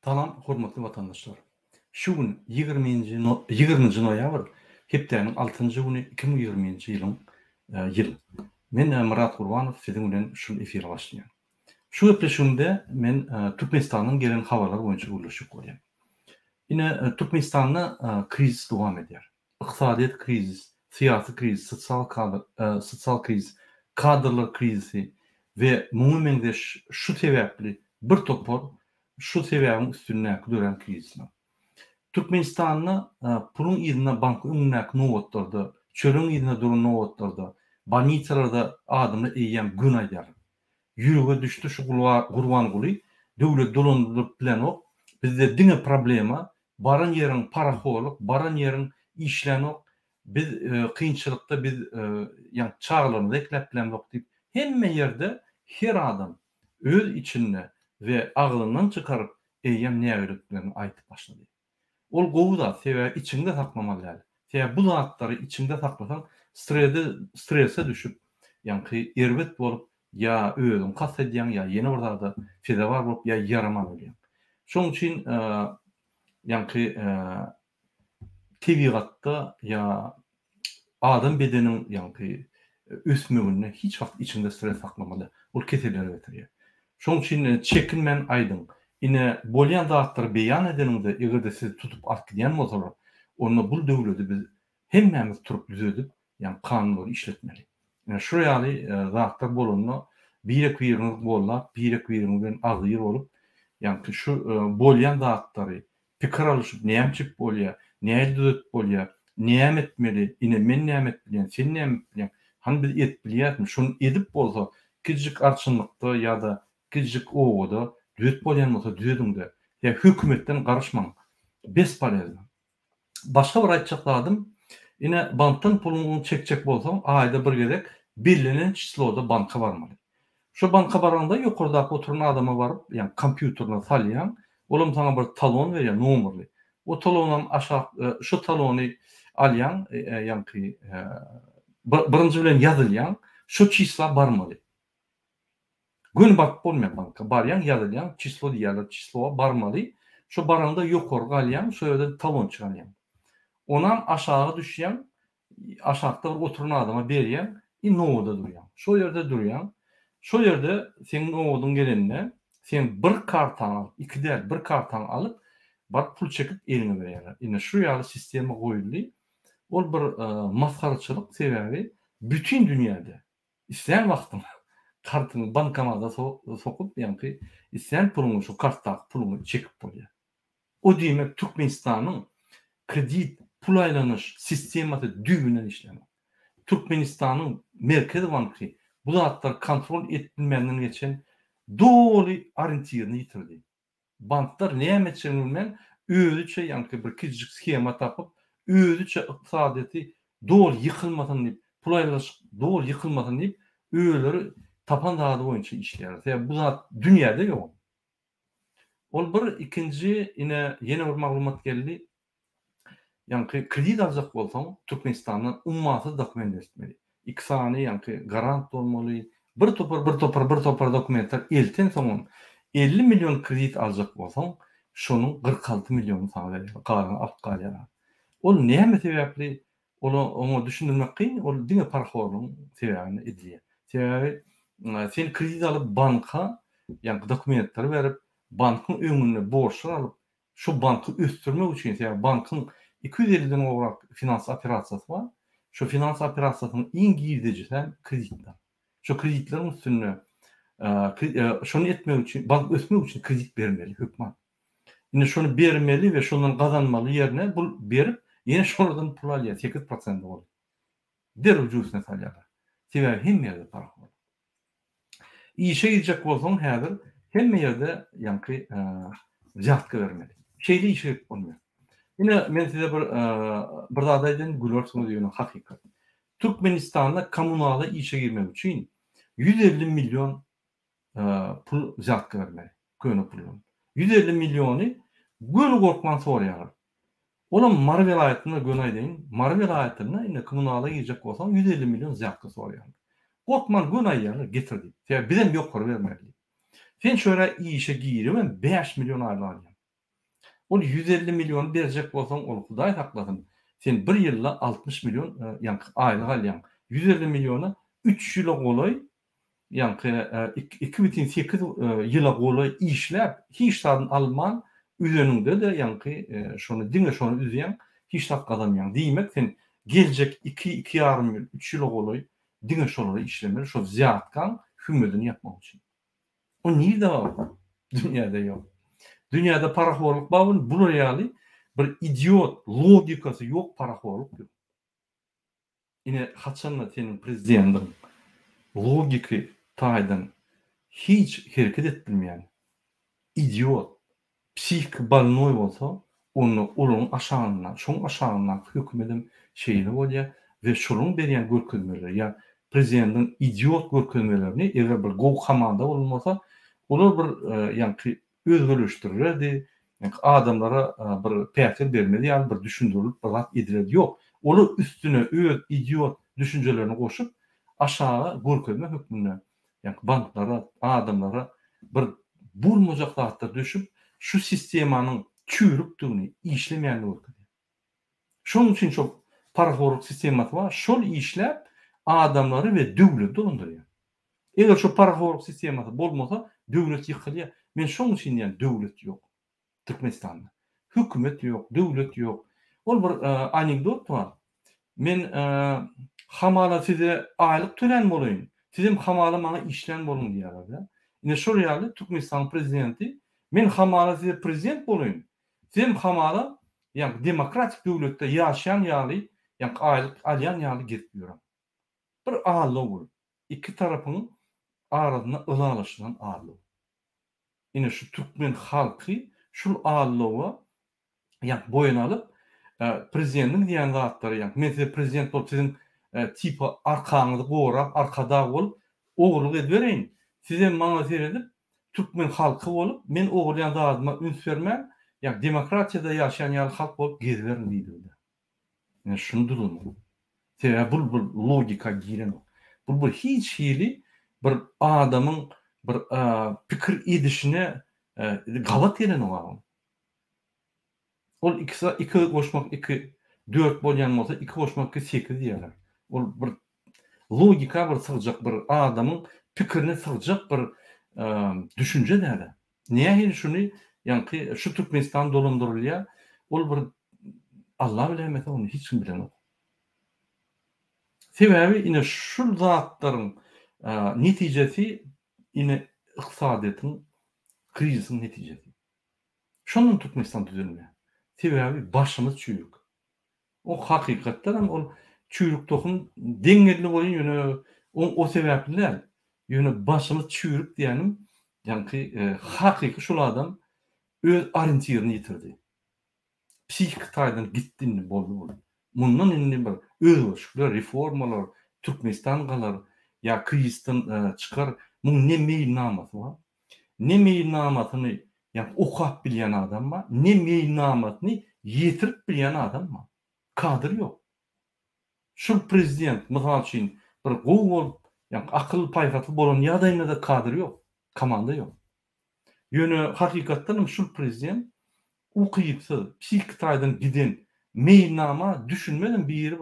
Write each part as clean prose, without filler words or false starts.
Salam, hormatly vatandaşlar. Şu gün 20-nji noýabr, hepdeniň 6-njy güni 2020-nji ýylyň ýyl. Men Murat Gurbanow siziň bilen şu efir başlaýan. Şu gepleşigimde men Türkmenistanyň gelen habarlar boýunça gürleşip bolýan. Ine Türkmenistanda kriz dowam edýär. Iqtisadiýat krizis, syýasy kriz, sosial kriz, kadrlar krizisi we muňa meňzeş şu sebäpli bir topar şu sebäbiň üstüne duran krizler. Türkmenistanyň pulun ýerine bank öňündäki nowatlarda, çöreň ýerine duran nowatlarda, banitsalarda adamly eýýän gün aýdar. Ýürege düşdi şu Gurban Guly, döwlet dolandyryp bilen ok, bizde diňe problema, baran ýeriň paraholuk, baran ýeriň işlenok, biz kynçylykda biz ýa çağlarynda eklep bilen ok diýip, hemme ýerde her adam öz içinde ve aglyndan çykaryp eýýän nägeliklerini aýtyp başlady. Ol gowda sebäbi içinde saklamaly. Sebäbi bu zatlary içinde saklasaň strese düşüp, ýa-ni erbet bolup, ýa özüň kas edýän, ýa ýene bir zada fedabar bolup, ýa ýaraman bolýan. Şoň üçin ýa-ni tebigatda ýa adam bedeniň ýa-ni ösmegine hiç wagt içinde stres saklamaly. Ol keseler getirýär. Şoň üçin çekinmen aýdyň. Ine bolýan zatlary beýan edeninde egerde siz tutup atdýan bolsalar, onda bul döwleti biz hemmemiz turup düzedip, ýa kanunlary işletmeli. Ine şu ýaly zatlar bolanda birek biriniz bollap, birek birinizden agyr bolup, ýa şu bolýan zatlary pikir alyşyp, näme çyp bolýar, näme düzet bolýar, näme etmeli, ine men näme etmeliyim, sen näme etmeliyim, han biz etbilýärmi, şunu edip bolsa, kiçik arçynlykda ýa-da kiçik owada düzet bolýan bolsa düzediňde, ýa hökümetden garaşmaň. Besparazmy. Başga bir aýtjak ine bankdan puluny çekjek bolsaň, aýda bir gerek belirlenen çysloda banka barmaly. Şu banka baranda ýokurdaky oturan adama baryp, ýa kompýuterine salýan, olam sana bir talon berýär, nomerli. O talondan aşağı şu talony alýan, ýa-ni birinji bilen ýazylýan, şu çysla barmaly. Gün bak bolmayan banka, baryan ýazylýan, çyslo diýerler, çyslowa barmaly. Şu baranda ýokurga alýan, şu ýerden talon çykarýan. Ondan aşağı düşýän, aşağıda bir oturan adama berýän, nowada durýan. Şu ýerde durýan. Şu ýerde senin nowadyň gelenine sen bir kartan al, iki değil, bir kartan alıp bar pul çekip eline berýärler. Ine şu ýaly sistema goýuldy. Ol bir maskaraçylyk sebäbi bütün dünýäde isleýän wagtyň kartyny bankomata sokup, ýa-ni isleýän puluny şu kartdaky puluny çekip bolýar. O diýmek Türkmenistanyň kredit pul aýlanyş sistemasy düýbünden işlenýär. Türkmenistanyň merkezi banky bu zatlar kontrol edilmenden geçen doly orientirini ýitirdi. Banklar näme etjegini bilmän, özüçe ýa-ni bir kiçik skema tapyp, özüçe ykdysadyty doly ýykylmasyn diýip, pul aýlanyş doly ýykylmasyn diýip, öýleri tapan zady boýunça işleýär. Sebäbi bu zat dünýäde ýok. Ol bir ikinji ine ýene bir maglumat geldi. Ýa-ni kredit aljak bolsaň, Türkmenistandan ummaty dokument etmeli. İki sany ýa-ni garant bolmaly. Bir topar dokumentler elten soňun 50 milyon kredit aljak bolsaň, şonuň 46 milyonu sana berýär. Galan alyp galýar. Ol näme sebäpli? Onu düşündirmek kyn, ol diňe paraholuň sebäbini edilýär. Sebäbi sen kredit alyp banka, ýa-ni dokumentler berip, bankyň öňüne borçlar alyp, şu banky östürmek üçin, sebäbi bankyň 250'den ograk finans operasiýasy bar. Şu finans operasiýasynyň iň girdijisi kreditler. Şu kreditleriň üstüne şonu etmek üçin, bank ösmek üçin kredit bermeli hökümet. Ine şonu bermeli we şondan gazanmaly ýerine bul berip, ýene şondan pul alýar, 8% bol. Derw juýsuna salýarlar. Sebäbi hemme ýerde para bar. İşe gidecek bolsaň häzir hemme ýerde ýa-ni jatka bermeli. Şeýle işe bolmaýar. Ine men size bir zat aýdym, gülürsüňiz diýen hakykat. Türkmenistanda kommunala işe girmek üçin 150 milyon pul jatka bermeli. Köne pul. 150 milyony göni gorkman sorýar. Olam Mara vilayetinde göni aýdyn. Mara vilayetinde ine kommunala girecek bolsaň 150 milyon jatka sorýar. Gorkman göni aýýarlar, getirdi. Sebäbi bizem ýokary bermeli. Sen şöyle işe girýärem, 5 milyon aýly alýar. Ol 150 milyon berjek bolsaň ol Hudaý saklasyn. Sen bir ýylda 60 milyon ýanky aýlyk alýan. 150 milyona 3 ýyla golay ýanky 2,8 ýyla golay işläp hiç tadan alman üzeninde de ýanky şonu diňe şonu üzýän hiç tak kazanmayan. Diýmek sen geljek 2,5 ýyl 3 ýyla golay diňe şolary işlemeli şo ziyatkan hümedini yapmak üçin. O nirde bar? Dünýäde ýok. Dünýäde paraxorluk babyn bu ýaly bir idiot logikasy ýok paraxorluk ýok. Ine haçanla senin prezidentin logiki taýdan hiç hereket etdirmeýän idiot, psihik balnoy bolsa, onu onun aşağına, şoň aşağına hökmedim şeýle bolýar we şonuň berýän görkezmeleri ýa prezidentin idiot görkezmelerini eger bir gow hamanda bolmasa, olar bir ýanky özgörüşdirýärdi. Ýanky adamlara bir päsir bermeli ýa bir düşündirilip bir zat ediledi. Ýok. Olar üstüne öz idiot düşünjelerini goşup aşağı görkezme hökmüne ýanky banklara, adamlara bir bulmajak zatda düşüp şu sistemanyň çürükdigini, işlemeýänligini görkezýär. Şonuň üçin çok paraxorluk sistemasy bar. Şol işläp adamlary we döwleti dolandyrýar. Eger şu paraxorluk sistemasy bolmasa döwlet ýykylýar. Men şoň üçin diýen döwlet ýok. Türkmenistanda. Hökümet ýok, döwlet ýok. Ol bir anekdot bar. Men hamala size aýlyk tölen bolaýyn. Sizem hamala maňa işlen bolun diýerler. Ine şol ýaly Türkmenistan prezidenti men hamala size prezident bolaýyn. Sizem hamala ýa demokratik döwletde ýaşaýan ýaly ýa aýlyk alýan ýaly girip ýörer. Bir ağırlığı bol. İki tarafın arasında ılalaşılan ağırlığı. Yine şu Türkmen halkı şu ağırlığı boyun alıp prezidentin diyen zatları mesela prezident olup sizin tipi arkanızı qoğurap arkada ol oğurluk edvereyin. Size bana seyredip Türkmen halkı olup men oğurlayan zatıma üns vermem demokratiyada yaşayan ýaly halk olup gezlerin deydi. Yani şunu durun. Bu logika giren o. Bu hiç hili bir adamın bir pikir edişine galat eden o. Ol iki koşmak 4 bolyan bolsa 2 koşmak 8 diýerler. Ol bir logika bir sığjak bir adamın pikirini sığjak bir düşünje näde? Niye şunu ýanky şu Türkmenistan dolandyrylýar? Ol bir Allah bilemez onu hiç kim bilemez. Sebebi ine şu zatlaryň netijesi ine iqtisadiýatyň krizisiň netijesi. Şonun Türkmenistan düzelmeli. Sebebi başymyz çürük. O hakykatdan ol çürük tohum deňelli bolan ýöne o sebäpler ýöne başymyz çürük diýenim ýanky hakyky şol adam öz orientirini ýitirdi. Psihik taýdan gitdini boldy. Mundan indi bir özgörüşler, reformalar, Türkmenistan galar ýa krizden çykar. Muň ne meýilnamasy bar? Ne meýilnamasyny ýa okap bilýän adam bar, ne meýilnamasyny ýetirip bilýän adam bar. Kadr ýok. Şu prezident mysal üçin bir gowy bolup, ýa akyl paýgatly bolan ýa-da da kadr ýok, komanda ýok. Ýöne hakykatdan şu prezident ukypsyz, psihik taýdan giden meýilnama düşünmeden bir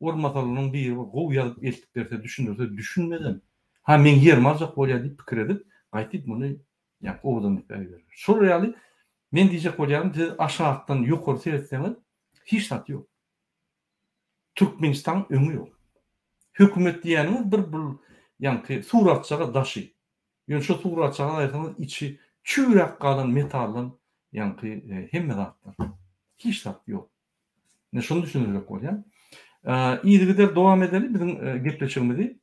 ormatalynyň bir gowy ýazyp eltip berse düşündirse düşünmeden ha men ýerim aljak bolýar diýip pikir edip gaýtyp muny ýa owdan diýip. Şol ýaly men diýjek bolýarym siz aşagdan ýokary seretseňiz hiç tat ýok. Türkmenistan öňü ýok. Hökümet diýeniňiz bir ýanky suratçaga daşy. Ýöne şu suratçaga aýtsaňyz içi çürek galan metaldan ýanky hemme zatlar. Hiç tat ýok. Ne şunu düşünürlük bolýar. İýdigider dowam edelim biziň gepleşigimizi.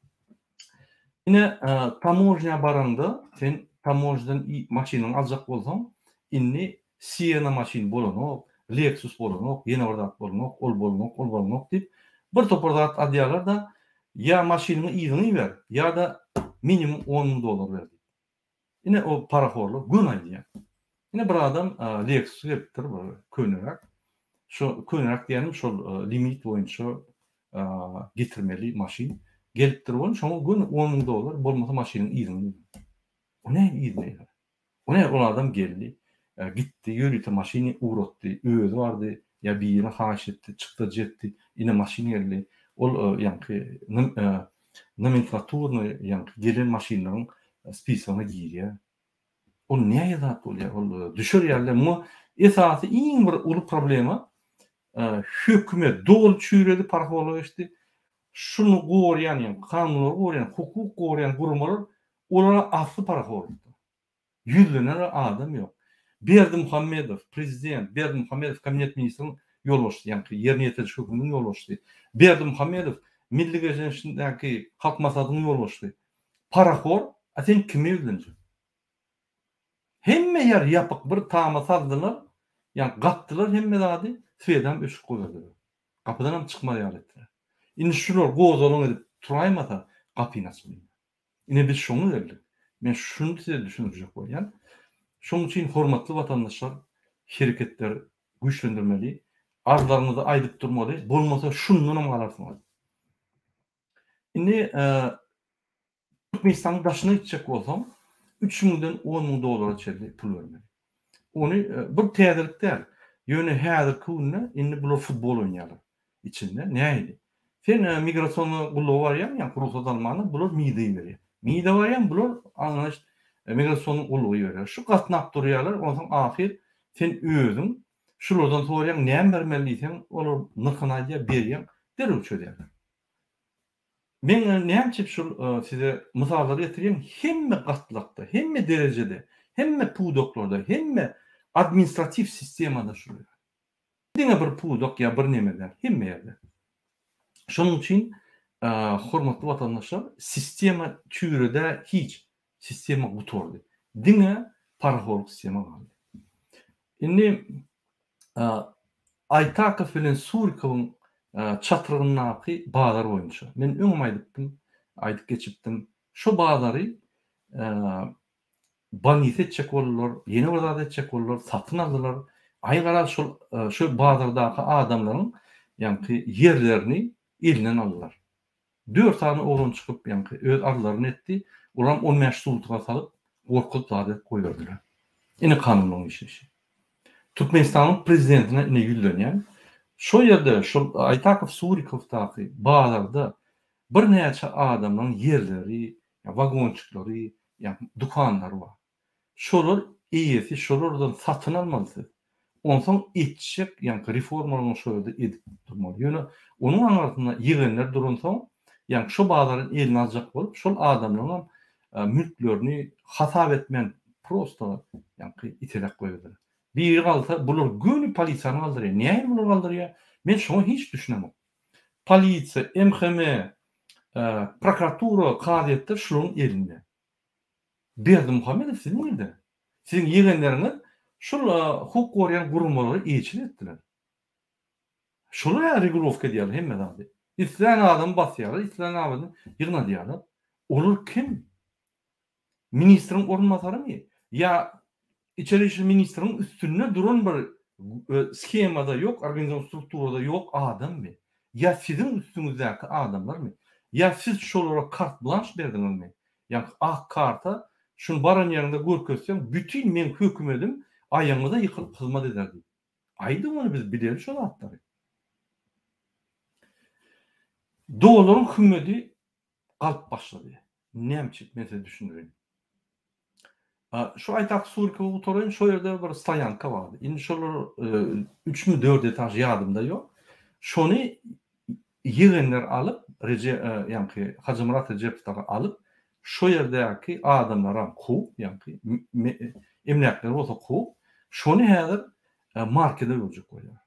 Ine tamojna baranda sen tamojdan maşynyny aljak bolsaň, inni Siena maşyn bolanok, Lexus bolanok, ýene bir zat bolanok, ol bolanok diýip bir topar zat adýarlar da ýa maşynyny ýygyny ber, ýa da minimum $10,000 ber. Ine o paraxorluk gün aýdýar. Ine bir adam Lexus gepdir, könerak. Şu könerak diýenim şol limit boýunça getirmeli maşyn gelipdir bolun, şoň gün $10,000 bolmasa maşynyň ýygyny. O ne ýygy? O ne o adam geldi. gitti, yürüdü, maşini uğratdı, özü vardı, ya bir yere haş etti, çıktı, jetti, ine maşini geldi. Ol yankı nomenklaturny yankı gelen maşinlaryň spisyona giriyor. Ol näme zat bolýar? Ol düşür ýerler. Bu esasy iň bir uly problema hökümet dol çüredi parholo geçdi. Şunu gorýan, ýa kanunlar gorýan, hukuk gorýan gurumlar olara asly parholo. Yüzlenen adam ýok. Berdimuhammedow prezident, Berdimuhammedow kabinet ministriniň ýolbaşçy, ýa-ni ýerine ýetiriş höküminiň ýolbaşçy. Berdimuhammedow Milli Gejenişindäki halk maslahatynyň ýolbaşçy. Parahor, sen kimi öldürdün? Hemme yer yapık bir tama saldylar, ýa gatdylar hemme zady süýeden öşük goýardylar. Kapydan hem çykmady ýaletdiler. Indi şular gozalyn edip turaýmasa kapyny açmaýar. Ine biz şonu derdik. Men şunu size düşünürjek bolýan. Şoň üçin hormatly watandaşlar, şirketler güýçlendirmeli, arzularynızı aýdyp durmaly, bolmasa şundan hem galarsynız. Indi Türkmenistan'ın başına gidecek bolsam 3.000'den 10.000 dolara çeldi pul vermeli. Onu bir tedirlik değil. Yönü häzir kunna indi bular futbol oynayarlar içinde. Näýdi? Sen migrasyonu gullugy barýan, ýa ruhsat almany bular miýdy berýär. Miýde barýan bular anlaş migrasyonu gullugy berýär. Şu gatnap durýarlar, ondan ahir sen özüň şulardan soraýan näme bermelisen, olar nykyna diýip berýän, derüp çöderler. Men näçe şol size mysallar getireyim. Hemme gatlykda, hemme derejede, hemme pudoklarda, hemme administrativ sistemada şular. Diňe bir pudok ýa bir nemeden, hemme ýerde. Şonuň üçin hormatly watandaşlar, sistema çürede hiç sistema gutordy. Diňe parahorluk sistema galdy. Indi Aytakow bilen Surikowyň çatrygyndaky bazar boýunça. Men öňüm aýdyp geçipdim. Şo bazary banit etjek bolurlar, ýene bir zat etjek bolurlar, satyn aldylar. Aýgara şo bazardaky adamlaryň ýa-ni ýerlerini elinden aldylar. 4 tane oğlan çykyp ýa-ni öz arlaryny etdi. Olam 10 ýaş sultuga salyp gorkup zady goýberdiler. Ine kanunyň işi. Türkmenistanyň prezidentine ine ýüllenýän şo ýerde şol Aytakow Surikowdaky bazarda bir näçe adamlaryň ýerleri, wagonçyklary, dukanlary bar. Şolar eýesi şolardan satyn almaly. Onsoň etjek, ýa-ni reformalaryň şöýde edip durmaly. Ýöne onuň aňartynda ýygenler duransoň, ýa-ni şo bazaryň elini aljak bolup, şol adamlaryň mülklerini hasap etmän prosto ýa-ni itelek goýardylar. Bir galta bular göni polisiýany galdyrýar. Näme bular galdyrýar? Men şonu hiç düşünemem. Polisiýa, MHM, prokuratura, kadetler şuların elinde. Berdimuhammedow sizin elde. Sizin ýegenleriňiz şol hukuk gorýan gurumlary eýçil etdiler. Şolara regulowka diýerler hemme zady. Islan adam basýarlar, islan adam ýygna diýerler. Olar kim? Ministriň orunmasary ýa İçeri İşler Ministrinin üstünde duran bir skemada yok, organizasyon strukturada yok adam mı? Ya sizin üstünüzdeki adamlar mı? Ya siz şolara kart blanş berdiniz mi? Yani ak karta şunu baran yerinde görkezsem bütün men hökümetim ayağımıza yıkılıp hizmet ederdi. Aydın onu biz bilelim şola atları. Doğuların hükümeti kalp başladı. Nemçik mesela düşünürüm. Şu Aytakow Surikow oturan şo ýerde bir stoyanka bardy. Indi şolar 3 mi 4 etaj ýadymda ýok. Şonu ýygenler alyp, ýa-ni Hacı Murat Rejepow'dan alyp, şo ýerdäki adamlara kup, ýa-ni emlaklar bolsa kup, şonu häzir markede öldürjek bolýar.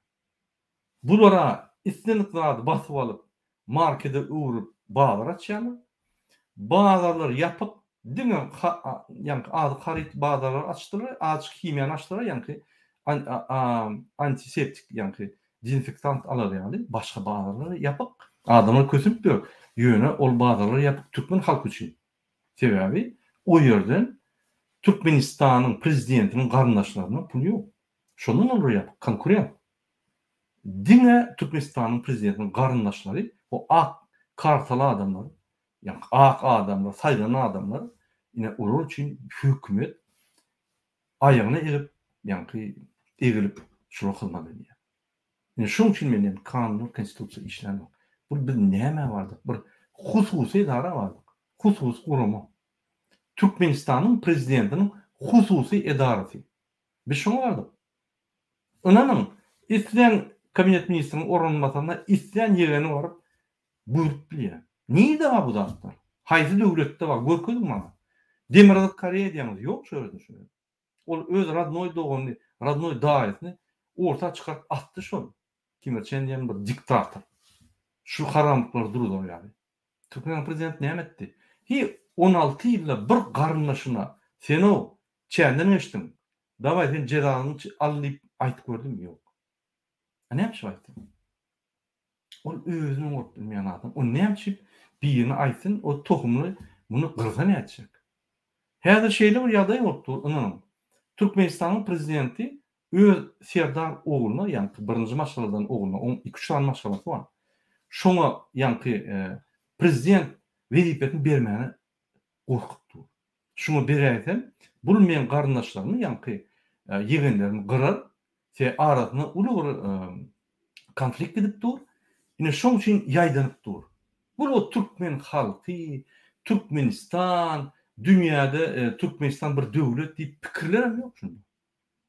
Bulara islenlik zady basyp alyp, markede urup bazar açýarlar. Bazarlar ýapyp diňe ýa-ni az harit bazarlar açdylar, açyk himiýany açdylar, ýa-ni antiseptik, ýa-ni dezinfektant alarlar, başga bazarlar ýapyp adamlar kösüp dur. Ýöne ol bazarlar ýapyp türkmen halky üçin. Sebebi o ýerden Türkmenistanyň prezidentiniň garyndaşlaryna pul ýok. Şondan olur ýapyp konkurent. Diňe Türkmenistanyň prezidentiniň garyndaşlary o ak kartaly adamlar, ýa-ni ak adamlar, saýlanan adamlar ine urur üçin hökümet aýagyna egip ýa-ni egilip şunu kılmaly diýär. Yani şoň üçin menen kanun, konstitusiýa işlenmek. Bu biz näme bardyk? Bir hususy edara bardyk. Husus gurumu. Türkmenistanyň prezidentiniň hususy edarasy. Biz şoňa bardyk. Onanyň isleýän kabinet ministriniň organmasasyna isleýän ýerine baryp buyurup bilýär. Niýde bar bu zatlar? Haýsy döwletde bar? Görkezim mana. Demokratik Koreýa diýeniz ýok şöyle düşünün. Ol öz radnoy dogany, radnoy daýasyny orta çykaryp atdy şol. Kim Chen diýen bir diktator. Şu haramlıklar durur ýaly. Türkmen prezident näme etdi? 16 ýylda bir garynlaşyna sen o çenden geçdiň. Daway sen jezanyny alyp aýtyp gördüm ýok. Näme şaýtdy? Ol özüni olup bilmeýän adam. O näme birini aýtsyn, o tohumly muny gyrsan ýetjek. Häzir şeýle bir ýagdaý bolupdy. Onyň Türkmenistanyň prezidenti öz Serdar ogluny, ýani birinji maşgaladan ogluny, 2-3 tane maşgalasy bar. Şoňa ýani prezident wezipetini bermäni gorkupdy. Şoňa berýärem, bul men garyndaşlarymy ýani ýegenlerimi gyrar, arasyna uly bir konflikt edip dur. Ine şoň üçin ýaýdanyp dur. Bu o Türkmen halky, Türkmenistan, dünýäde Türkmenistan bir döwlet diýip pikirlerim ýok şunda.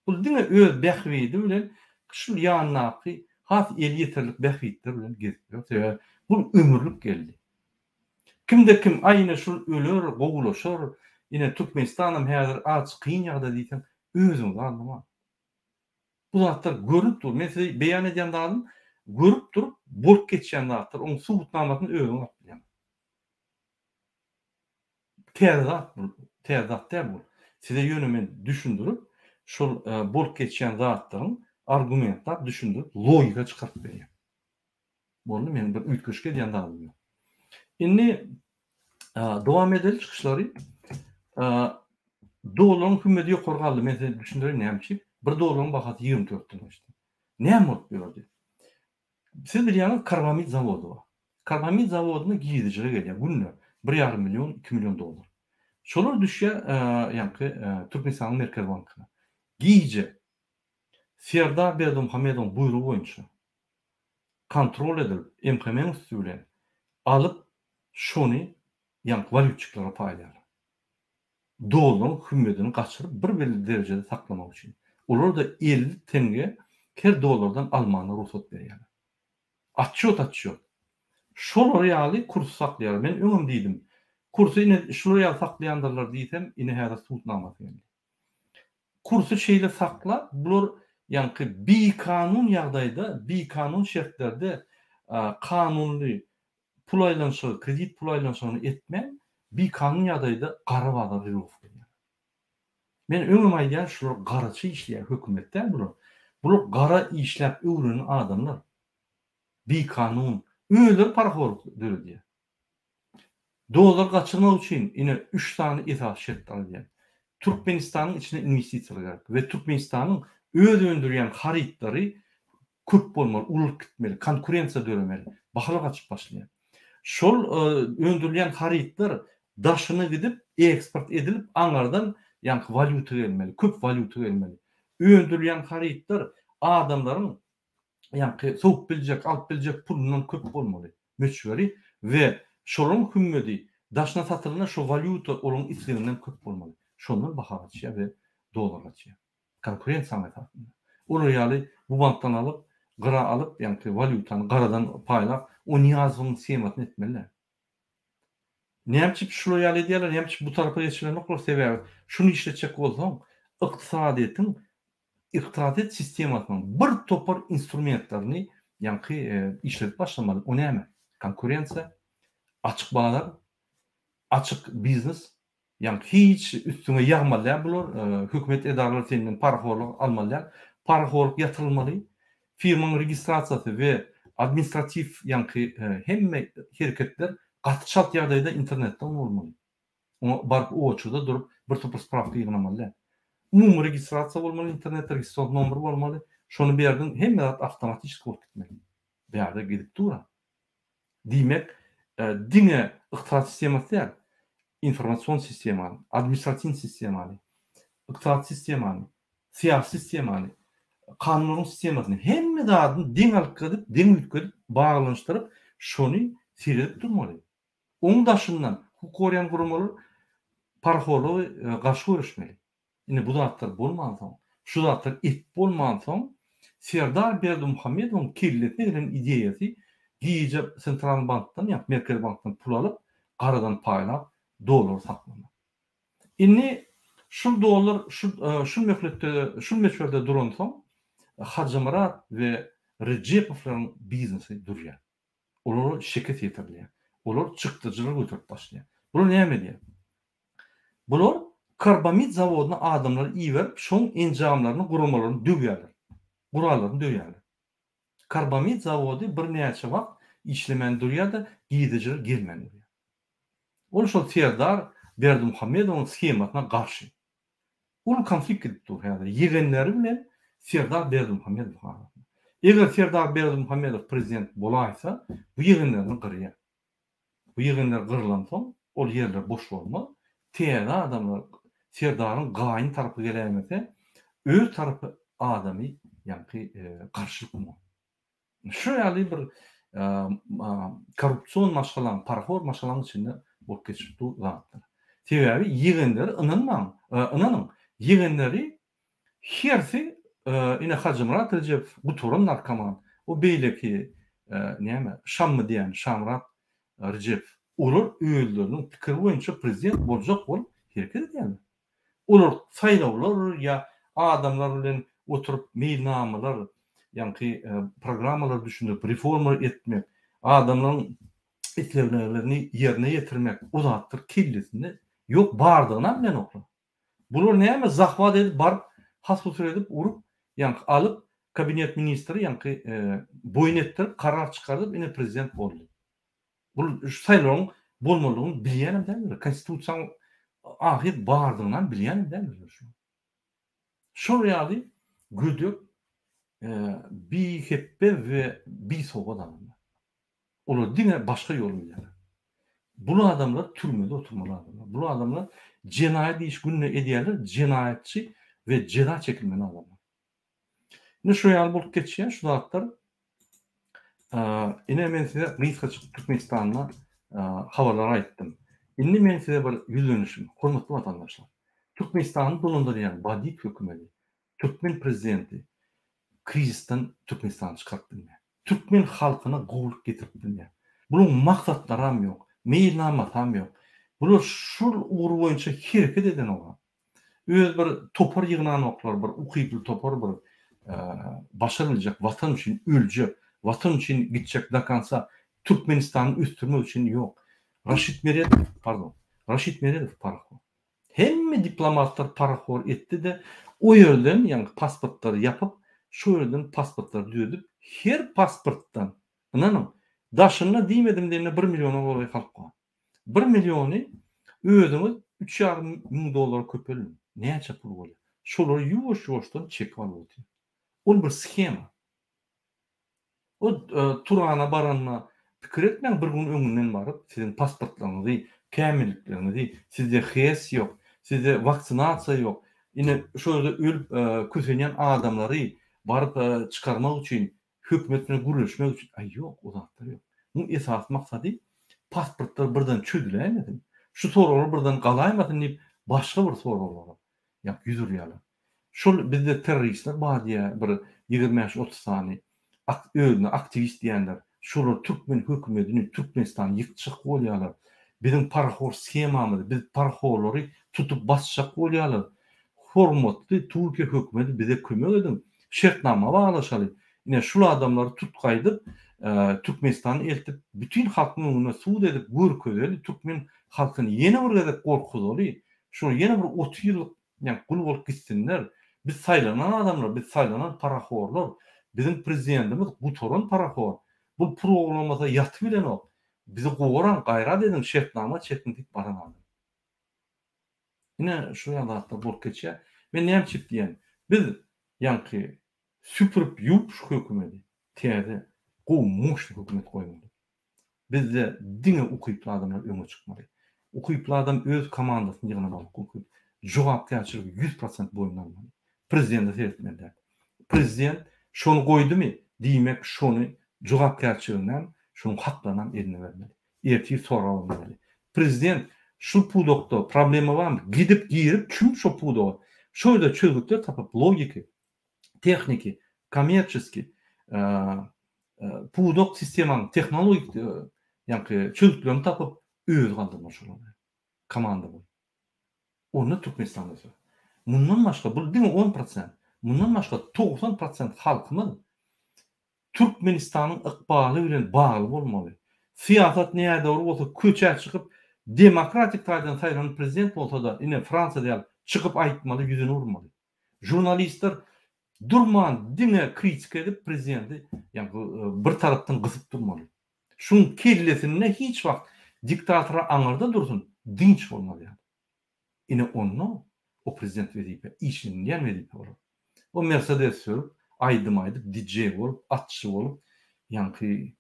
Bu diňe öz bähwidi bilen şu ýanynaky has el ýeterlik bähwitler bilen gezip bu ömürlük geldi. Kimde kim aýyna şu öler, gowulaşar, ine Türkmenistanam häzir aç kyn ýagda diýsem özüňiz anlama. Bu zatlar görüp dur. Men size beýan edýän dalym görüp durup bolup geçýän zatlar. Onuň subutnamasyny özüň atýan. Terzat bu. Size ýönemen düşündirip şol bolup geçýän zatlaryň argumentlar düşündirip logika çykaryp berýär. Boldy men bir üýtgeşke diýen dalym. Indi dowam edelim çykyşlary. Dolaryň hümedi ýokargaly men size düşündirýän näme? Bir dolaryň bahasy 24 diňe işte. Näme bolup berdi? Siz bilýäňiz karbamid zawody bar. Karbamid zawodyny giýdijige gelýär. Günne 1,5 milyon, 2 milyon dolar. Şolar düşýär ýani Türkmenistanyň Merkez Bankyna. Giýje Serdar Berdimuhamedowyň buyrugy boýunça kontrol edilip MKM üstüne alıp şonu ýani valyutçyklara paýlar. Dolaryň hümedini gaçyryp bir belli derejede saklamak üçin. Olar da 50 tenge her dolardan almana ruhsat berýär. Atçyot. Şol ýaly kurs saklaýar. Men öňüm diýdim. Kursu ine şol ýaly saklaýandarlar diýsem, ine häzir subutnamasy geldi. Kursu şeýle sakla, bular ýani bi kanun ýagdaýda, bi kanun şertlerde kanunly pul aýlanşygy, kredit pul aýlanşygyny etmen, bi kanun ýagdaýda gara bazar ýok bolýar. Men öňüm aýdýan şular garaçy işleýär hökümetde bular. Bular gara işläp öwrenen adamlar. Bi kanun öýler paraxorluk döredýär. Dolar gaçyrmak üçin ine 3 tane esas şert alýar. Türkmenistanyň içine investisiýalar we Türkmenistanyň öz öndürýän harytlary köp bolmaly, ulup gitmeli, konkurensiýa döremeli, bahalar gaçyp başlaýar. Şol öndürilýän harytlar daşyny gidip eksport edilip aňardan ýani valyuta gelmeli, köp valyuta gelmeli. Öndürilýän harytlar adamlaryň ýani soňup biljek, alyp biljek pulundan köp bolmaly, möçberi we şolun hümmedi daşna satylyna şu valyuta olan isleginden köp bolmaly. Şondan baha gaçýar we dolar gaçýar. Konkurensiýa metodunda. Olar ýaly bu bankdan alyp, gara alyp, ýani valyutany garadan paýlap, o niýazyň sematyn etmeliler. Näçip şol ýaly edýärler, näçip bu tarapa geçirler noklar sebäbi. Şunu işletjek bolsaň, iqtisadiýet sistemasynyň bir topar instrumentlaryny ýani işletip başlamaly. O näme? Konkurensiýa, açyk bazar, açyk biznes, ýani hiç üstüne ýagmaly bular, hökümet edaralary senden paraxorluk almaly, paraxorluk ýatyrylmaly, firmanyň registrasiýasy we administrativ ýani hemme hereketler gaty şart ýagdaýda internetden bolmaly. Onu baryp oçurda durup bir topar spravka ýygnamaly. Umumy registrasiýa bolmaly, internet registrasiýa numary bolmaly. Şonu berdiň hemme awtomatik bolup gitmeli. Bu ýerde gidip dura. Diýmek, diňe iqtisat sistemasy, informasiýon sistemany, administrativ sistemany, iqtisat sistemany, siyasi sistemany, kanuny sistemasyny hemme dadyny deň alyp gelip, deň ütkülip, baglanşdyryp, şonu siredip durmaly. Oň daşyndan hukukiýan gurumlar parholu garşy görüşmeli. Ine bu zatlar bolman soň, şu zatlar et bolman soň, Serdar Berdimuhammedowyň kirletine gelen ideýasy giýje sentral bankdan ýa Merkez bankdan pul alyp, garadan paýlap dolar saklamak. Inni şu dolar şu möhletde, şu meşgulde duran soň Hacı ve Recepowlaryň biznesi durýar. Olar şeket ýetirýär. Olar çykdyjylyk götürip başlaýar. Bular näme diýär? Bular karbamid zawodyna adamlar iýerip, şoň enjamlaryny gurulmalaryny döwýärler. Guralaryny döwýärler. Karbamid zawody bir näçe wagt işlemen durýar-da, giýdijiler gelmän durýar. Ol şol Serdar Berdimuhammedowyň skemasyna garşy. Ol konflikt edip durýar. Ýegenleri bilen Serdar Berdimuhammedow arasynda. Eger Serdar Berdimuhammedow prezident bolaýsa, bu ýegenlerini gyrýar. Bu ýegenler gyrılan soň, ol ýerler boş bolmaz. Täze adamlar Serdaryň gaýyn tarapy gelemese, öz tarapy adamy ýa-ni garşylyk bolmaly. Şu ýaly bir korrupsiýon maşgalan, parhor maşgalan içinde bolup geçipdi zatlar. Sebebi ýegenleri inanyň ýegenleri hersi ine Hacı Murat Recepow bu torun narkoman. O beýleki näme Şammy diýen Şamrat Recepow olar öýüldüriniň pikir boýunça prezident boljak bolup hereket edýärler. Olar saýlawlar ýa adamlar bilen oturup meýilnamalar ýa-ni programmalar düşünüp reforma etmek, adamlaryň isleýlerini ýerine ýetirmek, o zatlar killesinde ýok bardygyna bilen oklar. Bular näme zahvat edip baryp hasbusur edip urup ýa-ni alyp kabinet ministri ýa-ni boyun etdirip karar çykaryp ine prezident boldy. Bu saýlawyň bolmalygyny bilýän edemler. Konstitusiýaň ahir bardygyna bilýän edemler şu. Şol ýaly güdük bir heppe ve bir soğuk adamlar. Olur dine başka yol bilirler. Bu adamlar türmede oturmalı adamlar. Bu adamlar cinayet iş gününe ediyerler, cinayetçi ve ceza çekilmeli adamlar. Ne şu yal bulup geçiyor, şu zatlar ine men size Rıfkaçık Türkmenistan'la havalara aittim. İnni men size bir yüzlenişim, hormatly vatandaşlar. Türkmenistan'ın bulundurýan Badiýew hökümeti, Türkmen prezidenti, krizisten Türkmenistan'ı çıkarttı. Türkmen halkına goğuluk getirdi. Bunun maksatlary ham yok, meýilnamat ham yok. Bular şol uğur boyunça hereket eden olar. Öz bir topar ýygynan oklar, bir ukyply topar bir başarılyjak, vatan üçin öljek, vatan üçin gitjek dakansa Türkmenistanyny üstürmek üçin yok. Raşit Meredov parahor. Hemme diplomatlar parahor etdi de o ýerden ýa-ni pasportlary yapyp şu ýerden pasportlar düýdüp, her pasportdan inanyň daşyna diýmedim diýene 1 million bolan halk bar. 1 milliony özüňiz 3,5 miň dolar köpelin. Näçe pul bolýar? Şolary ýuwaş-ýuwaşdan çekip alyp. Ol bir skema. O Turana baranma pikir etmeň, bir gün öňünden baryp, sizin pasportlaryňyzy, kämilliklerinizi, sizde hes ýok, sizde vaksinasiýa ýok. Ine şöyle ölüp kösenýän adamlary baryp çıkarmak üçin, hökümet bilen gürleşmek üçin, ýok, o zatlar ýok. Bu esas maksady pasportlar birden çödülenmedi. Şu soralar birden galaýmasyn diýip başga bir soralar. Ýa ýüzürýärler. Şol bizde terroristler bar diýe bir 25-30 sany özüne aktivist diýenler, şolar Türkmen hökümetini Türkmenistan ýykjak bolýarlar. Bizim parahor skemamyzy, biz parahorlary tutup basjak bolýarlar. Hormatly Türkiýe hökümeti bize kömek edin. Şertnama baglaşaly. Ine şul adamlary tutgaýdyp, Türkmenistany eltip, bütün halkyň öňüne suud edip görkezeli, Türkmen halkyny ýene bir gezek gorkuzaly. Şol ýene bir 30 ýyllyk ýa gul bolup gitsinler. Biz saýlanan adamlar, biz saýlanan parahorlar, bizim prezidentimiz bu torun parahor. Bu programmada ýatyp bilen o. Bizi gowaran gaýrat edin, şertnama çekintip baran adam. Ine şu ýalatda bolup geçýär. Men näme çip diýen? Biz ýa-ni süpürüp ýup şu hökümeti täze gowmuş hökümet goýmaly. Bizde dine ukyply adamlar öňe çykmaly. Ukyply adam öz komandasyny ýygnap alyp, jogapkärçiligi 100% boýundan almaly. Prezident seyretmeli. Prezident şonu goýdumy diýmek şonu jogapkärçiliginden şonuň haklanan eline bermeli. Erti sorabilmeli. Prezident şu pudokda problema barmy? Gidip girip kim şu pudo? Şöyle çözgükler tapıp logiki, tekniki, kommerçiski, pudok sistemanyň tehnologik ýa-ni çözgüklerini tapıp öz galdyrmaş bolmaly. Komanda bu. Onu Türkmenistanda. Mundan başga bu diňe 10%, mundan başga 90% halkymyz Türkmenistanyň ykbaly bilen bagly bolmaly. Siýasat näde bolsa köçä çykyp demokratik taýdan saýlanan prezident bolsa da ine Fransa diýil çykyp aýtmaly, ýüzüne urmaly. Jurnalistler durman diňe kritik edip prezidenti ýa-ni bir tarapdan gysyp durmaly. Şuň kellesinde hiç wagt diktatora aňyrda dursun, dinç bolmaly. Ine onu o prezident wezipe, işinden wezipe bolar. O Mercedes sürüp, aýdyp DJ bolup, atçy bolup, ýa-ni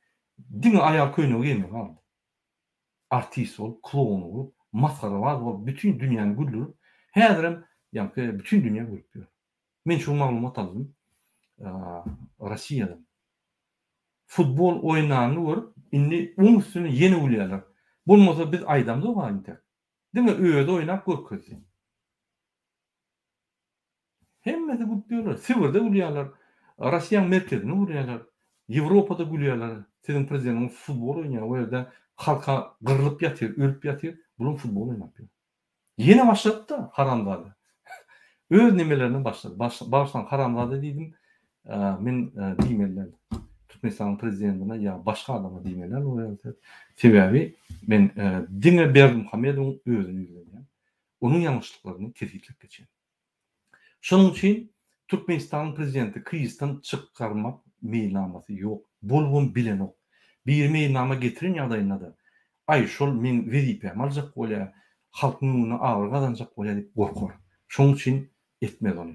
diňe aýal köýnegi giymek aldy. Artist bolup, klon bolup, maskara bolup, bütün dünýäni güldürüp, häzirem ýa-ni bütün dünýä görüp ýör. Men şu maglumat aldym. Rossiýadan. Futbol oýnanyny görüp, indi oň üstüne ýene ulýarlar. Bolmasa biz aýdamda oýnaydyk. Diňe öýde oýnap görkezdi. Hemmeti gutluyorlar. Sibir'de gülüyorlar. Rusya'nın merkezine gülüyorlar. Avrupa'da gülüyorlar. Sizin prezidentiniz futbol oynuyor. O yerde halka kırılıp yatıyor, ölüp yatıyor. Bunun futbol oynatıyor. Yine başladı da haramdadı. Öz nemelerini başladı. Baştan haramdadı dedim. Men diýmeller. Türkmenistan'ın prezidentine ya başka adama diýmeller. O yerde sebebi men diňe Berdimuhammedowyň özüni izledim. Onun yanlışlıklarını kesinlikle geçen. Şunun için Türkmenistan'ın prezidenti krizden çıkarmak meýilnamasy ýok. Bolgun bilen ok. Bir meýilnama getirin ýagdaýynda da ay şol men wezipem aljak bolýar, halkyny agyr gazanjak bolýar diýip gorkar. Şonuň için etmeli onu.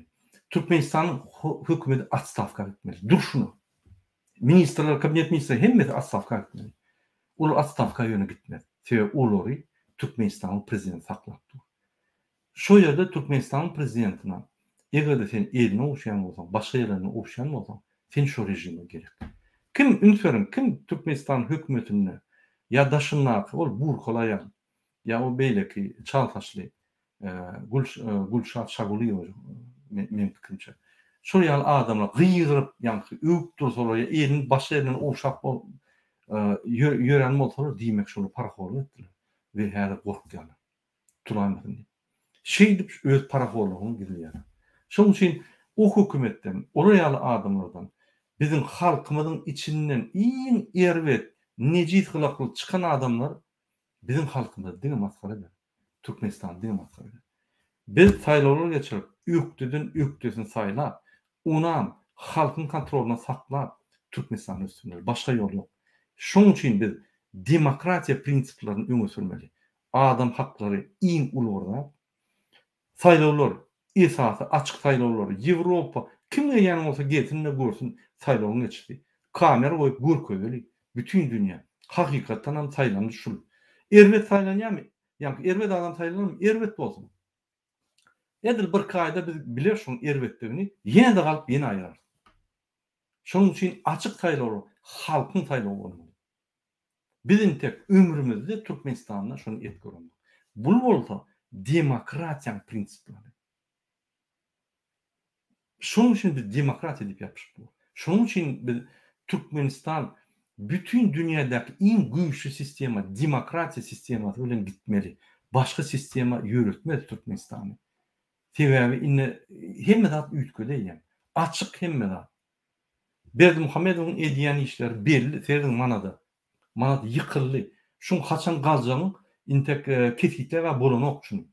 Türkmenistan'ın hökümeti atstavka etmeli. Dur şunu. Ministrler, kabinet ministrleri hemmeti atstavka etmeli. Ol atstavka ýöne gitmeli. Sebäbi olary Türkmenistan'ın prezidenti saklap dur. Şo ýerde Türkmenistan'ın prezidentine eger de sen eline oşyan bolsaň, başga ýerlerine oşyan bolsaň, sen şo rejime gerek. Kim ünferin, kim Türkmenistan hökümetine ya daşynnak, ol burkolaýan, ya o beýleki çaltaşly, Gulşat Şaguliýew men pikirçe. Şo ýaly adamlar gyýryp, ýa-ni öýüp dursalar, elini başga ýerlerine oşap ýören bolsalar, diýmek şonu paraxorluk etdiler we häzir gorkýarlar. Turaýmadyň. Şeýdip öz paraxorlugyny gizleýär. Şoň üçin o hökümetden, oraýaly adamlardan bizim halkymyzyň içinden iň erwet, nejit hylakly çykan adamlar bizim halkymyzy diňe maskara eder. Türkmenistan diňe maskara eder. Biz saýlawlar geçirip, ökdesin saýlap, onam halkyň kontroluna saklap Türkmenistany üstünler. Başga ýol ýok. Şoň üçin biz demokratiýa prinsiplaryny öňe sürmeli. Adam haklary iň ulugurda saýlawlar esasy açyk saýlawlar, Ýewropa kimle ýany bolsa getirine görsün saýlawyny geçdi. Kamera goýup görkezeli bütün dünýä. Hakykatdan ham saýlandy şul. Erwet saýlanýarmy? Ýa-ni erwet adam saýlanýarmy? Erwet bolsun. Edil bir kaýda biz biler şoň erwetligini, ýene de galyp ýene aýrar. Şoň üçin açyk saýlawlar halkyň saýlawy bolmaly. Bizim tek ömrümizde Türkmenistanda şonu etkilendik. Bu bolsa demokratiýanyň prinsiplary. Şoň üçin biz demokratiýa diýip ýapyşyk. Şoň üçin biz Türkmenistan bütün dünýädäki iň güýçlü sistema, demokratiýa sistemasy bilen gitmeli. Başga sistema ýöretmeli Türkmenistany. Sebebi inne hemme zat üýtgüleýär. Açyk hemme zat. Berdimuhammedowyň edýän işleri belli, serin manada. Manat ýykyldy. Şuň haçan galjagyň intek kesikler we bolanok şunu.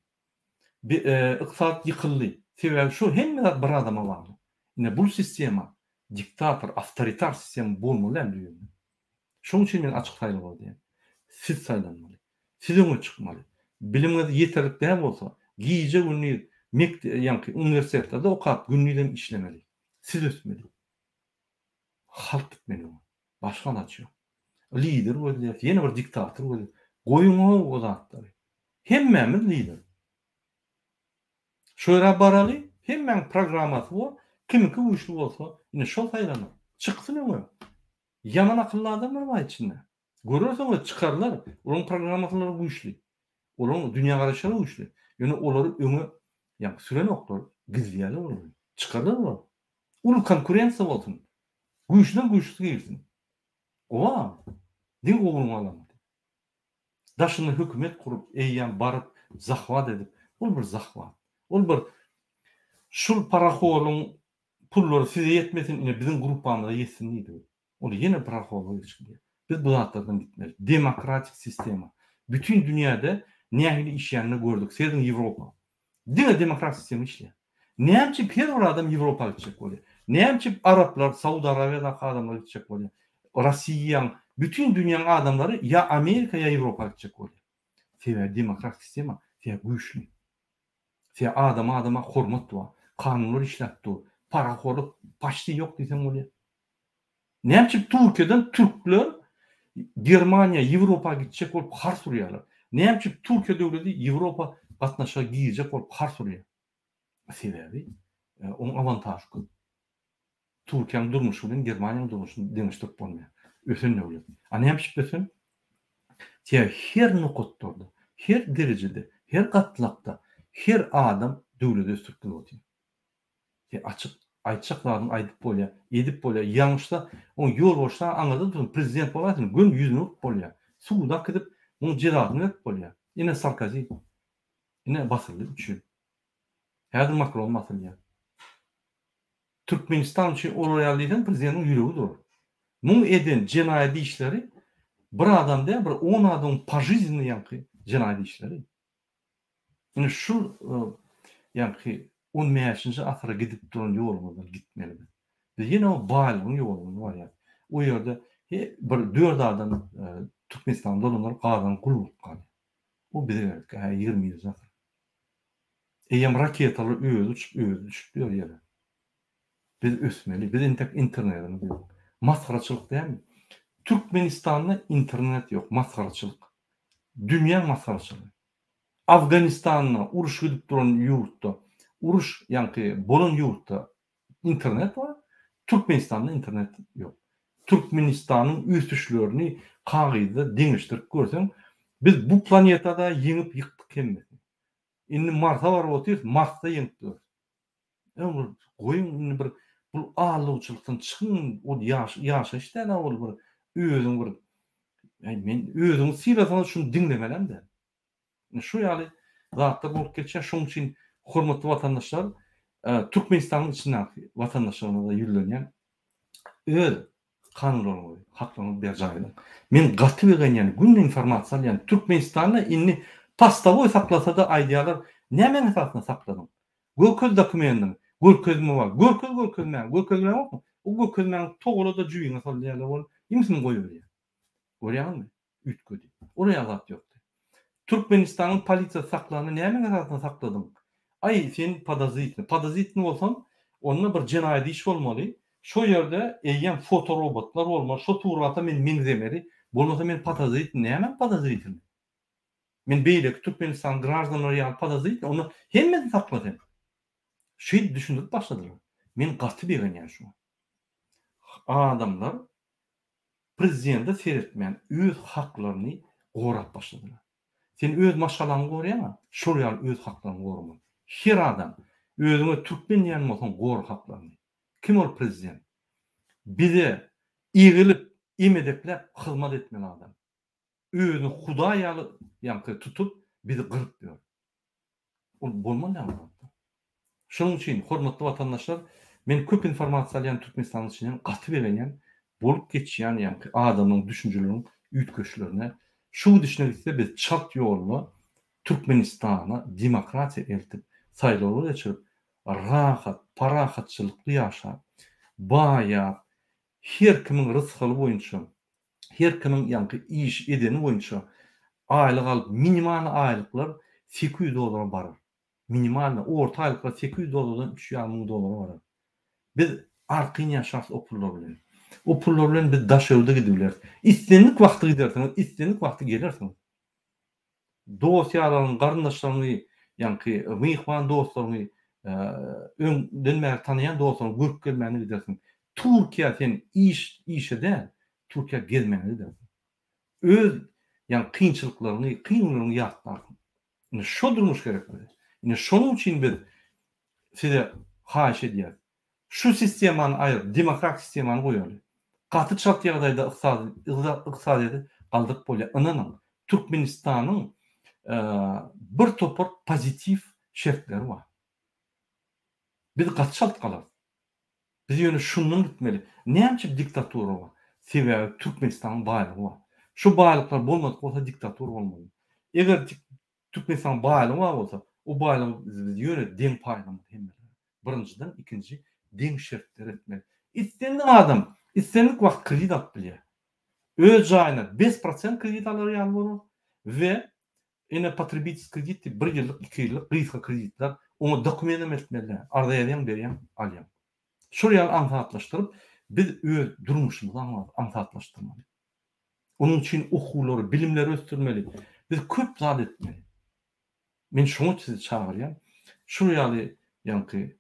Iqtisat ýykyldy. Sebebi şu hemme zat bir adama bagly. Ine bu sistema diktator, awtoritar sistem bolmaly endi. Şoň üçin men açyk saýlaw diýen. Siz saýlanmaly. Siz öňe çykmaly. Bilimiňiz ýeterlik däl bolsa, giýje günni ýa-ni uniwersitetde okap günnilen işlemeli. Siz ösmeli. Halk gitmeli. Başga naçy ýok. Lider bolýar, ýene bir diktator bolýar. Goýuňa o zatlary. Hemmemiz lider. Şöyle baraly, Hemmeň programmasy bu. Kimiki güýçli bolsa, ine şol saýlanır. Çyksyn öňe. Yaman akıllı adamlar var içinde. Görürsen çıkarlar. Onun programmasyny güýçli. Onun dünya garaşyny güýçli. Ýöne olary öňe ýa süren oklar gizlýärler bolar. Çıkarlar bolar. Ulu konkurensiýa bolsun. Güýçden güýçlüsi gelsin. Owa din gowulmalar. Daşyny hökümet kurup, eýýän baryp, zahwat edip, ol bir zahwat. Ol bir şul paraholun pullary size yetmesin, ine bizim grupamyza yetsin diýdi. Ol ýene parahol geçdi. Biz bu zatlardan gitmeli. Demokratik sistema. Bütün dünyada nähili işlerini gördük. Sizin Avrupa. Dine demokratik sistema işleýär. Näçe her bir adam Avropaga gitjek bolýar. Näçe Araplar, Saudi Arabiýada adamlar gitjek bolýar. Russiýa, bütün dünýäniň adamlary ya Amerika ya Avropaga gitjek bolýar. Sebäbi demokratik sistema, sebäbi güýçli. Sebäbi adama hormat bar, kanunlar işläpdi, paraholy paşty ýok diýsem bolýar. Näçe Türkiýeden türkler Germaniýa, Ýewropaga gitjek bolup har surýarlar. Näçe Türkiýe döwleti Ýewropa gatnaşa giýjek bolup har surýar. Sebäbi oň avantajy köp. Türkiýanyň durmuşy bilen Germaniýanyň durmuşyny deňişdirip bolmaýar. Ösen döwlet. Näçe ösen? Her nokatda, her derejede, her gatlakda, her adam döwlete ösürkli bolýar. Açyk aýtjaklaryny aýdyp bolýar, edip bolýar. Ýalňyşda oň ýol boşda aňada durun prezident bolarsyň, gün ýüzüne urup bolýar. Suwda kidip oň jeradyny öp bolýar. Ine Sarkozy, ine basyldy üçin. Häzir Macron basylýar. Türkmenistan üçin oloýarlygyň prezidentiň ýüregi dur. Muň eden jenaýat işleri bir adam diye bir 10 adam pajizini yankı cinayet işleri. Yani şu yankı 15. asra gidip duran yolumuzdan gitmeli. Biz yine o bağlılığın yolumuz var ya. O yerde bir 4 adam Türkmenistan'da olanlar qağdan qulluq qaldı. O bize verdik. 20 yıl asra. Eyyam raketalar öýüp uçup diyor yere. Biz ösmeli. Biz internetini diyor. Masgaraçylyk diýärmi? Türkmenistan'da internet yok, masgaraçylyk. Dünya masgaraçylyk. Afganistan'da uruş gidip duran yurtda, uruş yankı bolan yurtda internet var. Türkmenistan'da internet yok. Türkmenistan'ın üstüşlerini kağıda deňişdirip görsen, biz bu planetada yeňip ýykdyk hemme. Indi Mars'a var otyr, Mars'ta yeňipdir. Goýun bir bu ağlawçylykdan çykyn, o ýaşaşda da ol bir özüň bir men özüň sirasyna şunu dinlemelem de. Şu ýaly zatda bolup geçýär. Şoň üçin hormatly watandaşlar, Türkmenistanyň içindäki watandaşlaryna da ýürlenýän öz kanunlaryny, haklaryny berjaýlar. Men gaty berýän gün informasiýa alýan Türkmenistanda inni pastaboy saklasa da aýdýarlar, näme esasynda sakladyň? Gököz dokumentin, görkezme bar. Görköz bar. O gökezmen togulada jüýüňe salýarlar bol. Imsin goýuyor. Görýärmi? Ütködi. Oraya zat ýokdy. Türkmenistanyň polisiýa saklanyny näme esasynda sakladyň? Ay sen padazitni bolsan, onda bir jenaýat iş bolmaly. Şo ýerde eýen fotorobotlar bolmaly. Şo turata men miňzemeli. Bolmasa men padazitni näme padazitni? Men beýle Türkmenistan gражданлары ýaly padazitni onu hemme sakladym. Şeýle düşünüp başladylar. Men gaty berýän şu. Adamlar prezidente seretmeyen öz haklaryny gorap başladylar. Sen öz maşgalaryny gorýanma, şol ýaly öz haklaryny gorma. Her adam özüňe türkmen ýany bolsa gor haklaryny. Kim ol prezident? Bize iýgilip, emedekläp hyzmat etmeli adam. Özüni Huda ýaly ýanky tutup bizi gyryp ber. Ol bolmaly. Şoň üçin hormatly watandaşlar, men köp informasiýa alýan Türkmenistanyň içinden gaty berýän bolup geçýän ýankı adamyň düşünjeleriniň üýtgeçlerine şu düşünýärse biz çat ýolly Türkmenistana demokratiýa eltip, saýlawlar geçirip, rahat, parahatçylykly ýaşap, baýa her kimiň rızkyly boýunça, her kimiň ýankı iş edeni boýunça aýlyk alyp minimal aýlyklar $800 barar. Minimal orta aýlyklar $800'dan $3.500 barar. Biz arkyň ýaşas opullar bilen. O pullar bilen biz daşöwde gidiler. İstenlik wagty gidersiň, istenlik wagty gelersiň. Dosýalaryň, garyndaşlaryny, ýankı myhman dostlaryny öňden bäri tanıyan dostlaryň görüp gelmäni gidersin. Türkiýe sen işe de Türkiýe gezmäni gidersin. Öz ýani kynçylyklaryny, kynlygyny ýatlarsın. Ine şo durmuş gerek bize. Ine şonuň üçin biz size haýyş edýär. Şu sistemany aýryp, demokratik sistemany goýaly. Gaty şart ýagdaýda ykdysadyýety galdyk bolýar. Inanyň Türkmenistanyň bir topar pozitiv şertleri var. Biz gaty şart galar. Biz ýöne şundan gitmeli. Näçe diktatura var? Sebäbi Türkmenistanyň baýlygy var. Şu baýlyklar bolmadyk bolsa diktatura bolmady. Eger Türkmenistan baýlygy bolsa, o baýlygy biz ýöne deň paýlamaly hemme. Birinjiden, ikinji deň şertler etmeli. İstendik adam, istendik wagt kredit alyp bilýär. Öz jaýyna 5% kredit alar ýaly we ene потребительский kredit 1 ýyllyk, 2 ýyllyk gysga kreditler onu dokumentam etmeli. Ardaýan berýän alýan. Şu ýaly ansatlaşdyryp biz öz durmuşymyzy ansatlaşdyrmaly. Onun için okulary, bilimleri östürmeli. Biz köp zat etmeli. Men şoňa sizi çagyrýan. Şu ýaly ýanky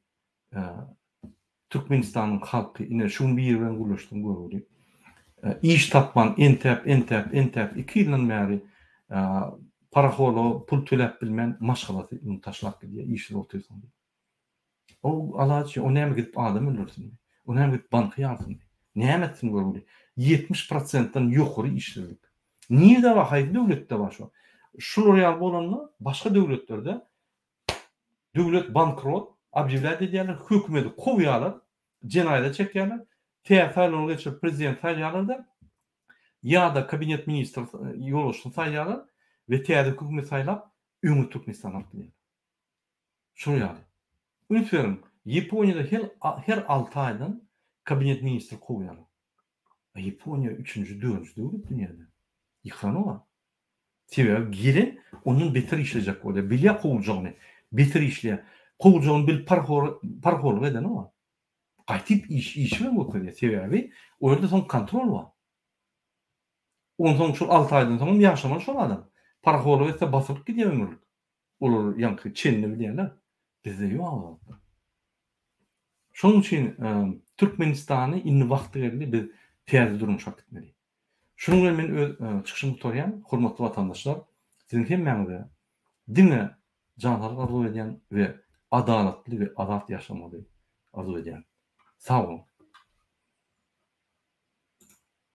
Türkmenistanyň halky ine şuň bir ýerden guruluşdyň görüli. İş tapman entep 2 ýyldan bäri paraxolo pul töläp bilmän maşgalaty taşlap gidýär, işler otursun. O alaçy, o näme gidip adam öldürsin. O näme gidip banka ýarsyn. Näme etsin görüli. 70%dan ýokary işsizlik. Niýe var haýdy döwletde var şu. Şu ýaly bolany başga döwletlerde döwlet bankrot objewlät edýärler, hökümeti kowýarlar, jenaýda çekýärler. Täsirli geçip prezident saýýarlar ýa-da kabinet ministri ýoluşyny saýýarlar we täze hökümet saýlap öňe Türkmenistan alýar. Şu ýaly. Ünsürim, Ýaponiýada her 6 aýdan kabinet ministri kowýarlar. Ýaponiýa 3-nji, 4-nji döwlet dünýäde. Ýykrany var. Sebäbi giren onun beter işleyecek bolýar. Bilýär kowuljagyny, beter işleýär. Kowuljagyny bil parhorlyk edeni var. Gaýtyp iş bilen götürýär. Sebäbi o ýerde soň kontrol var. Ondan soň şu 6 aýdan soň ýaşaman şol adam. Parhorlyk etse basyp gidýär ömürlük. Olar ýanky çenli bilýärler. Bizde ýok. Şoň üçin Türkmenistany indi wagty geldi biz täze durmuşa gitmeli. Şunu bilen men öz çykyşymy tutarýan, hormatly watandaşlar, siziň hemmäňize dine janlar arzu edýän we adalatly we azat ýaşamaly arzu edýän. Sag bolun.